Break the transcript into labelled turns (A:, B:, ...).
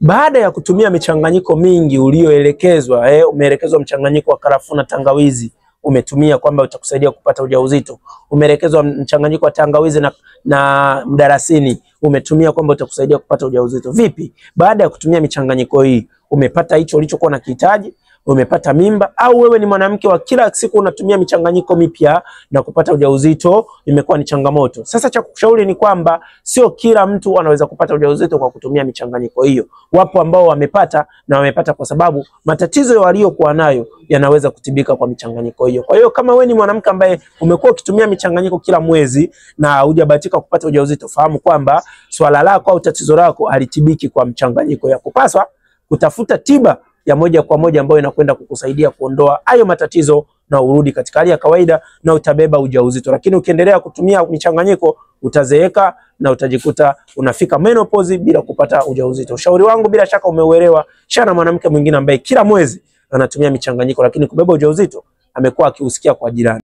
A: Baada ya kutumia michanganyiko mingi ulioelekezwa, umeelekezwa mchanganyiko wa karafuu na tangawizi, umetumia kwamba utakusaidia kupata ujauzito. Umeelekezwa mchanganyiko wa tangawizi na mdalasini, umetumia kwamba utakusaidia kupata ujauzito. Vipi? Baada ya kutumia michanganyiko hii, umepata hicho ulichokuwa unakihitaji? Umepata mimba? Au wewe ni mwanamke wa kila siku unatumia michanganyiko mipya na kupata ujauzito imekuwa ni changamoto? Sasa cha kukushauri ni kwamba sio kila mtu anaweza kupata ujauzito kwa kutumia michanganyiko hiyo. Wapo ambao wamepata, na wamepata kwa sababu matatizo waliokuwa nayo yanaweza kutibika kwa michanganyiko hiyo. Kwa hiyo kama wewe ni mwanamke ambaye umekuwa ukitumia michanganyiko kila mwezi na hujabahatika kupata ujauzito, fahamu kwamba swala lako au tatizo lako halitibiki kwa mchanganyiko. Ya kupaswa kutafuta tiba ya moja kwa moja ambayo inakwenda kukusaidia kuondoa hayo matatizo na urudi katika hali ya kawaida na utabeba ujauzito. Lakini ukiendelea kutumia michanganyiko, utazeeka na utajikuta unafika menopause bila kupata ujauzito. Ushauri wangu bila shaka umeuelewa. Shana na mwanamke mwingine ambaye kila mwezi anatumia michanganyiko lakini kubeba ujauzito amekuwa akiusikia kwa jirani.